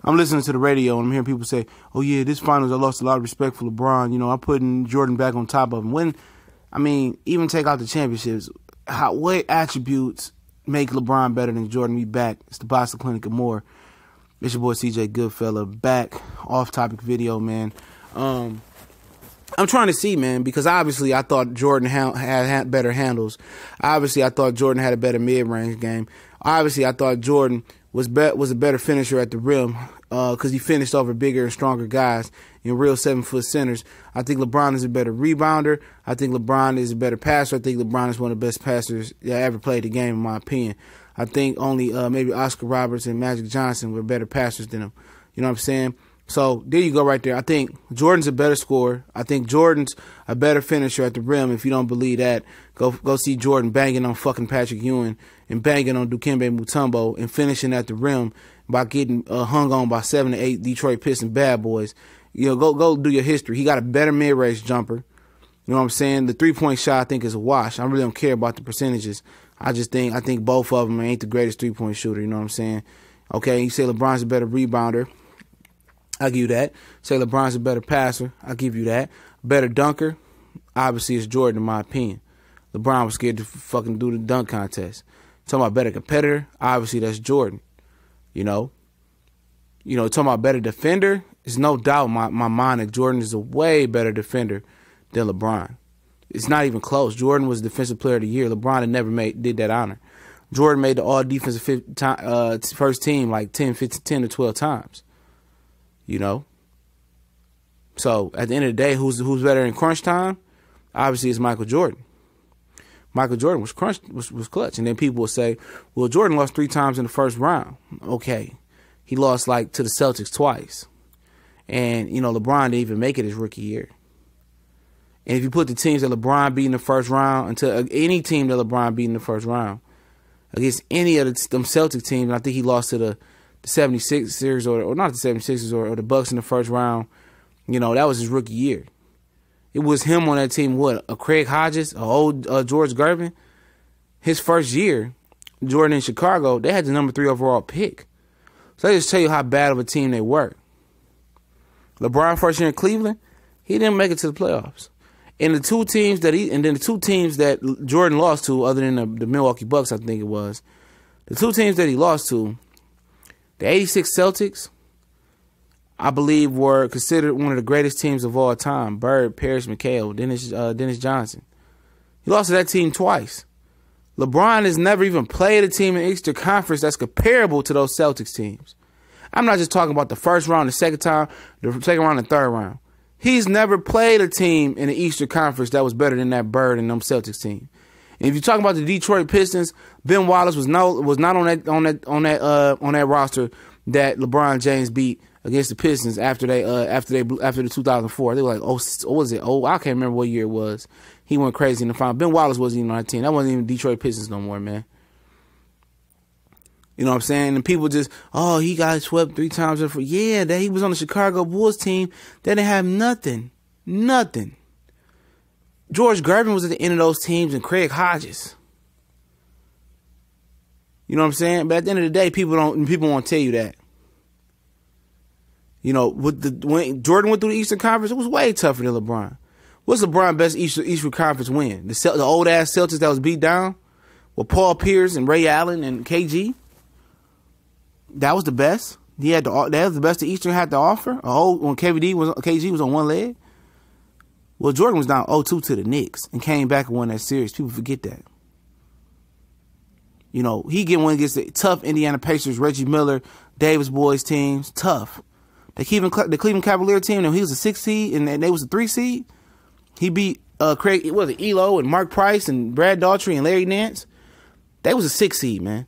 I'm listening to the radio and I'm hearing people say, oh, yeah, this finals, I lost a lot of respect for LeBron. You know, I'm putting Jordan back on top of him. Even take out the championships, what attributes make LeBron better than Jordan? We back. It's the Boston Clinic and more. It's your boy CJ Goodfella back. Off-topic video, man. I'm trying to see, man, because obviously I thought Jordan had better handles. Obviously, I thought Jordan had a better mid-range game. Obviously, I thought Jordan was a better finisher at the rim because he finished over bigger and stronger guys in real 7-foot centers. I think LeBron is a better rebounder. I think LeBron is a better passer. I think LeBron is one of the best passers that ever played the game, in my opinion. I think only maybe Oscar Roberts and Magic Johnson were better passers than him. You know what I'm saying? So there you go right there. I think Jordan's a better scorer. I think Jordan's a better finisher at the rim. If you don't believe that, go see Jordan banging on fucking Patrick Ewing and banging on Dikembe Mutombo and finishing at the rim by getting hung on by 7 to 8 Detroit Pistons bad boys. You know, go do your history. He got a better mid-range jumper. You know what I'm saying? The three-point shot, I think, is a wash. I really don't care about the percentages. I think both of them ain't the greatest three-point shooter. You know what I'm saying? Okay, you say LeBron's a better rebounder. I'll give you that. Say LeBron's a better passer. I'll give you that. Better dunker. Obviously, it's Jordan, in my opinion. LeBron was scared to fucking do the dunk contest. Talking about better competitor. Obviously, that's Jordan. You know, talking about better defender. There's no doubt in my mind that Jordan is a way better defender than LeBron. It's not even close. Jordan was Defensive Player of the Year. LeBron had never did that honor. Jordan made the all-defensive first team like 10 to 12 times. You know? So, at the end of the day, who's better in crunch time? Obviously, it's Michael Jordan. Michael Jordan was clutch. And then people will say, well, Jordan lost 3 times in the first round. Okay. He lost, to the Celtics twice. And, LeBron didn't even make it his rookie year. And if you put the teams that LeBron beat in the first round, until any team that LeBron beat in the first round, against any of them Celtic teams, and I think he lost to the 76ers, or not the 76ers, or the Bucks in the first round, that was his rookie year. It was him on that team, a Craig Hodges, a old George Gervin. His first year, Jordan in Chicago, they had the number 3 overall pick. So they just tell you how bad of a team they were. LeBron first year in Cleveland, he didn't make it to the playoffs. And the two teams that Jordan lost to, other than the Milwaukee Bucks, I think it was, the two teams that he lost to, the 86 Celtics, I believe, were considered one of the greatest teams of all time. Bird, Parrish, McHale, Dennis Johnson. He lost to that team twice. LeBron has never even played a team in the Eastern Conference that's comparable to those Celtics teams. I'm not just talking about the first round, the second round, the third round. He's never played a team in the Eastern Conference that was better than that Bird and them Celtics team. And if you're talking about the Detroit Pistons, Ben Wallace was not on that roster that LeBron James beat against the Pistons after the 2004. They were like, what was it? I can't remember what year it was. He went crazy in the final. Ben Wallace wasn't even on that team. That wasn't even Detroit Pistons no more, man. You know what I'm saying? And people just, he got swept 3 times. Yeah, that he was on the Chicago Bulls team. They didn't have nothing. Nothing. George Gervin was at the end of those teams and Craig Hodges. You know what I'm saying? But at the end of the day, people won't tell you that. When Jordan went through the Eastern Conference, it was way tougher than LeBron. What's LeBron's best Eastern Conference win? The old ass Celtics that was beat down with Paul Pierce and Ray Allen and KG. That was the best. That was the best the Eastern had to offer. When KG was on one leg. Well, Jordan was down 0-2 to the Knicks and came back and won that series. People forget that. He get one against the tough Indiana Pacers, Reggie Miller, Davis boys teams. Tough. The Cleveland Cavalier team, he was a 6 seed and they was a 3 seed. He beat Elo and Mark Price and Brad Daughtry and Larry Nance. They was a 6 seed, man.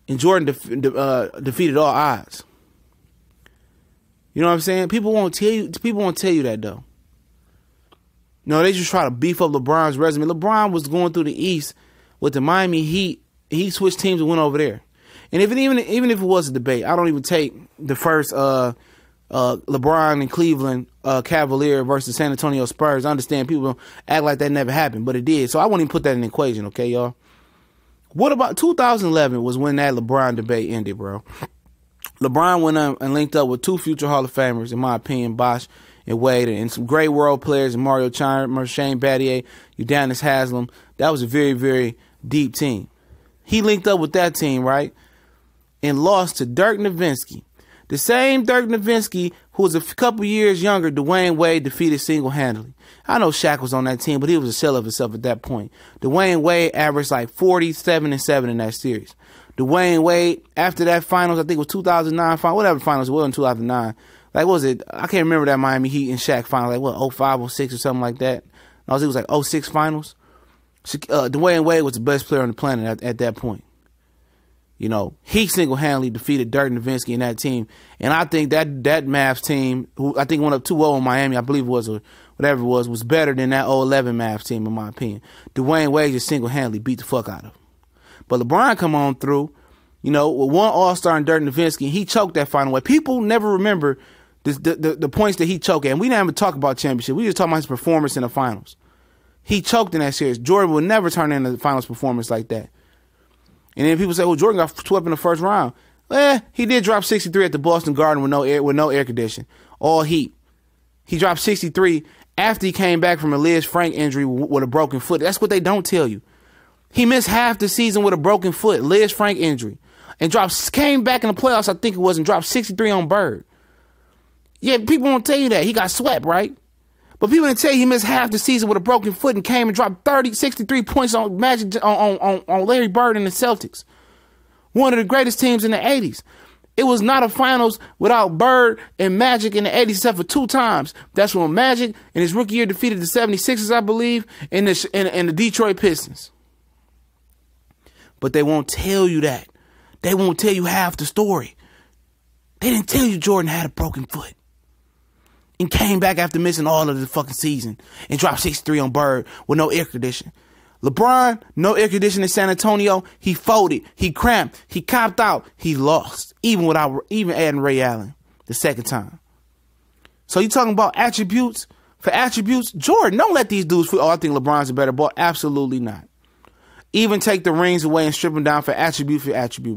And Jordan defeated all odds. You know what I'm saying? People won't tell you that though. No, they just try to beef up LeBron's resume. LeBron was going through the East with the Miami Heat. He switched teams and went over there. And even if it was a debate, I don't even take the first LeBron and Cleveland Cavalier versus San Antonio Spurs. I understand people act like that never happened, but it did. So I won't even put that in the equation, okay, y'all? What about 2011 was when that LeBron debate ended, bro. LeBron went up and linked up with 2 future Hall of Famers, in my opinion, Bosh and Wade, and some great world players, Mario Chalmers, Shane Battier, Udonis Haslem. That was a very, very deep team. He linked up with that team, right, and lost to Dirk Nowitzki. The same Dirk Nowitzki who was a couple years younger, Dwayne Wade defeated single-handedly. I know Shaq was on that team, but he was a shell of himself at that point. Dwayne Wade averaged like 47-7 in that series. Dwayne Wade, after that finals, I think it was 2009 final, whatever finals it was in 2009. Like, what was it? I can't remember that Miami Heat and Shaq final. Like, what, 05, 06 or something like that? No, it was like 06 finals. Dwayne Wade was the best player on the planet at that point. You know, he single-handedly defeated Dirk Nowitzki in that team. And I think that Mavs team, who I think went up 2-0 in Miami, I believe it was, or whatever it was better than that 011 Mavs team, in my opinion. Dwayne Wade just single-handedly beat the fuck out of him. But LeBron come on through, you know, with one All-Star and Dirk Nowitzki, he choked that final way. People never remember the points that he choked at. And we didn't even talk about championship. We just talking about his performance in the finals. He choked in that series. Jordan would never turn in the finals performance like that. And then people say, well, Jordan got swept in the first round. He did drop 63 at the Boston Garden with no air conditioning. All heat. He dropped 63 after he came back from a Liz Frank injury with a broken foot. That's what they don't tell you. He missed half the season with a broken foot, Liz Frank injury. And came back in the playoffs, I think it was, and dropped 63 on Bird. Yeah, people won't tell you that. He got swept, right? But people didn't tell you he missed half the season with a broken foot and came and dropped 63 points on Magic on Larry Bird and the Celtics. One of the greatest teams in the 80s. It was not a finals without Bird and Magic in the 80s except for 2 times. That's when Magic in his rookie year defeated the 76ers, I believe, and the Detroit Pistons. But they won't tell you that. They won't tell you half the story. They didn't tell you Jordan had a broken foot and came back after missing all of the fucking season and dropped 63 on Bird with no air conditioning. LeBron, no air conditioning in San Antonio. He folded. He cramped. He copped out. He lost, even adding Ray Allen the second time. So you talking about attributes? For attributes, Jordan, don't let these dudes feel, I think LeBron's a better ball. Absolutely not. Even take the rings away and strip them down for attribute,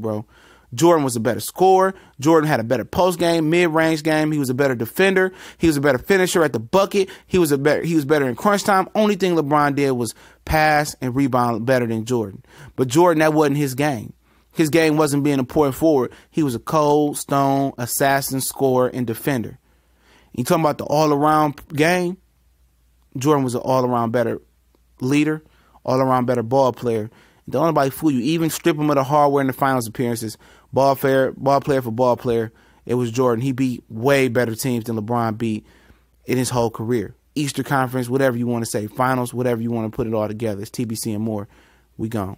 bro. Jordan was a better scorer. Jordan had a better post game, mid-range game. He was a better defender. He was a better finisher at the bucket. He was better in crunch time. Only thing LeBron did was pass and rebound better than Jordan. But Jordan, that wasn't his game. His game wasn't being a point forward. He was a cold, stone, assassin, scorer, and defender. You talking about the all-around game? Jordan was an all-around better leader, all-around better ball player. Don't nobody fool you. Even strip him of the hardware in the finals appearances, ball player for ball player, it was Jordan. He beat way better teams than LeBron beat in his whole career. Eastern Conference, whatever you want to say, finals, whatever you want to put it all together. It's TBC and more. We gone.